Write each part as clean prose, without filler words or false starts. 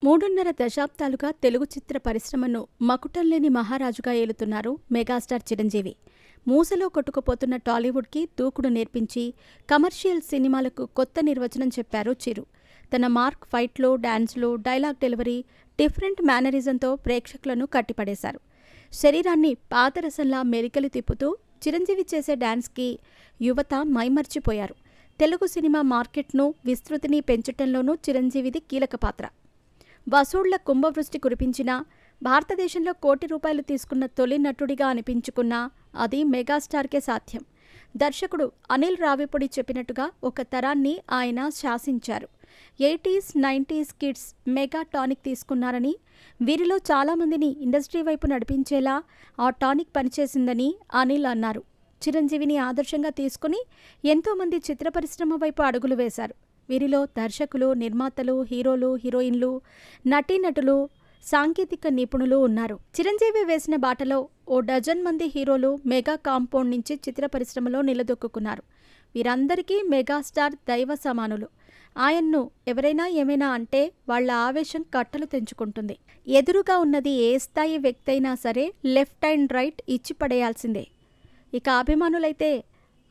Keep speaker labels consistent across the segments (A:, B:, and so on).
A: మూడున్నర దశాబ్దాలుగా తెలుగు చిత్ర పరిశ్రమను మకుటంలేని మహారాజుగా ఏలుతున్నారు మెగాస్టార్ చిరంజీవి. మూసలో కొట్టుకుపోతున్న టాలీవుడ్కి దూకుడు నేర్పించి కమర్షియల్ సినిమాలకు కొత్త నిర్వచనం చెప్పారు చిరు. తన మార్క్ ఫైట్లు, డాన్స్లు, డైలాగ్ డెలివరీ, డిఫరెంట్ మేనరిజంతో ప్రేక్షకులను కట్టిపడేశారు. శరీరాన్ని పాదరసంలా మెలికలు తిప్పుతూ చిరంజీవి చేసే డాన్స్కి యువత మైమర్చిపోయారు. తెలుగు సినిమా మార్కెట్ను, విస్తృతిని పెంచటంలోనూ చిరంజీవిది కీలక పాత్ర. వసూళ్ల కుంభవృష్టి కురిపించినా, భారతదేశంలో ₹1,00,00,000 తీసుకున్న తొలి నటుడిగా అనిపించుకున్నా అది మెగాస్టార్కే సాధ్యం. దర్శకుడు అనిల్ రావిపూడి చెప్పినట్టుగా ఒక తరాన్ని ఆయన శాసించారు. 80s, 90s kids mega tonic తీసుకున్నారని, వీరిలో చాలామందిని ఇండస్ట్రీ వైపు నడిపించేలా ఆ టానిక్ పనిచేసిందని అనిల్ అన్నారు. చిరంజీవిని ఆదర్శంగా తీసుకుని ఎంతోమంది చిత్ర పరిశ్రమ వైపు అడుగులు వేశారు. వీరిలో దర్శకులు, నిర్మాతలు, హీరోలు, హీరోయిన్లు, నటీనటులు, సాంకేతిక నిపుణులు ఉన్నారు. చిరంజీవి వేసిన బాటలో ఓ డజన్ మంది హీరోలు మెగా కాంపౌండ్ నుంచి చిత్ర పరిశ్రమలో నిలదొక్కున్నారు. వీరందరికీ మెగాస్టార్ దైవ సమానులు. ఆయన్ను ఎవరైనా ఏమైనా అంటే వాళ్ల ఆవేశం కట్టలు తెంచుకుంటుంది. ఎదురుగా ఉన్నది ఏ స్థాయి వ్యక్తి అయినా సరే లెఫ్ట్ అండ్ రైట్ ఇచ్చి పడేయాల్సిందే. ఇక అభిమానులైతే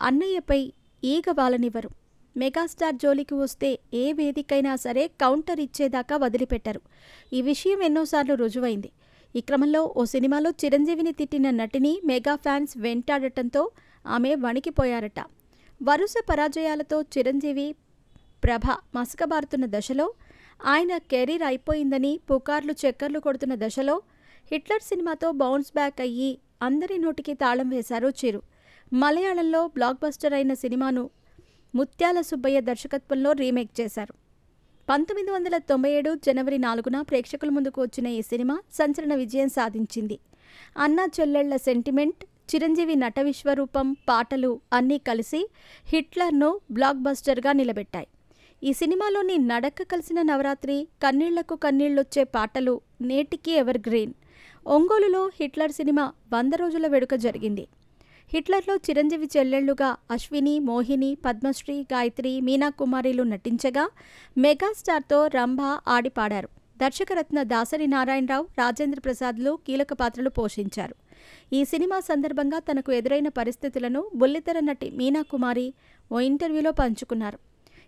A: అన్నయ్యపై ఈగ వాలనివ్వరు. మెగాస్టార్ జోలికి వస్తే ఏ వేదికైనా సరే కౌంటర్ ఇచ్చేదాకా వదిలిపెట్టరు. ఈ విషయం ఎన్నోసార్లు రుజువైంది. ఈ క్రమంలో ఓ సినిమాలో చిరంజీవిని తిట్టిన నటిని మెగా ఫ్యాన్స్ వెంటాడటంతో ఆమె వణికిపోయారట. వరుస పరాజయాలతో చిరంజీవి ప్రభ మసకబారుతున్న దశలో, ఆయన కెరీర్ అయిపోయిందని పుకార్లు చక్కర్లు కొడుతున్న దశలో హిట్లర్ సినిమాతో బౌన్స్ బ్యాక్ అయ్యి అందరి నోటికి తాళం వేశారు చిరు. మలయాళంలో బ్లాక్ బస్టర్ అయిన సినిమాను ముత్యాల సుబ్బయ్య దర్శకత్వంలో రీమేక్ చేశారు. 1997 జనవరి 4న ప్రేక్షకుల ముందుకు వచ్చిన ఈ సినిమా సంచలన విజయం సాధించింది. అన్నా చెల్లెళ్ల సెంటిమెంట్, చిరంజీవి నట విశ్వరూపం, పాటలు అన్నీ కలిసి హిట్లర్ను బ్లాక్ బస్టర్గా నిలబెట్టాయి. ఈ సినిమాలోని నడక కలిసిన నవరాత్రి, కన్నీళ్లకు కన్నీళ్లొచ్చే పాటలు నేటికీ ఎవర్ గ్రీన్. ఒంగోలులో హిట్లర్ సినిమా 100 రోజుల వేడుక జరిగింది. హిట్లర్లో చిరంజీవి చెల్లెళ్లుగా అశ్విని, మోహిని, పద్మశ్రీ, గాయత్రి, మీనాకుమారిలు నటించగా మెగాస్టార్తో రంభ ఆడిపాడారు. దర్శకరత్న దాసరి నారాయణరావు, రాజేంద్ర ప్రసాద్లు కీలక పాత్రలు పోషించారు. ఈ సినిమా సందర్భంగా తనకు ఎదురైన పరిస్థితులను బుల్లితెర నటి మీనాకుమారి ఓ ఇంటర్వ్యూలో పంచుకున్నారు.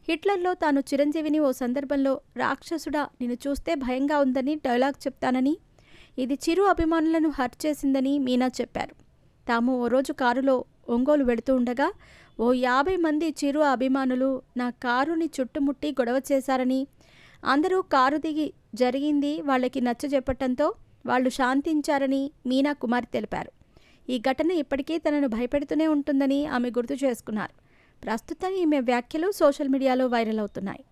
A: హిట్లర్లో తాను చిరంజీవిని ఓ సందర్భంలో రాక్షసుడా, నిన్ను చూస్తే భయంగా ఉందని డైలాగ్ చెప్తానని, ఇది చిరు అభిమానులను హర్ట్ చేసిందని మీనా చెప్పారు. తాము ఓ రోజు కారులో ఒంగోలు వెళుతూ ఉండగా ఓ 50 మంది చిరు అభిమానులు నా కారుని చుట్టుముట్టి గొడవ చేశారని, అందరూ కారు దిగి జరిగింది వాళ్ళకి నచ్చజెప్పటంతో వాళ్ళు శాంతించారని మీనా కుమార్ తెలిపారు. ఈ ఘటన ఇప్పటికీ తనను భయపెడుతూనే ఉంటుందని ఆమె గుర్తు చేసుకున్నారు. ప్రస్తుతం ఈమె వ్యాఖ్యలు సోషల్ మీడియాలో వైరల్ అవుతున్నాయి.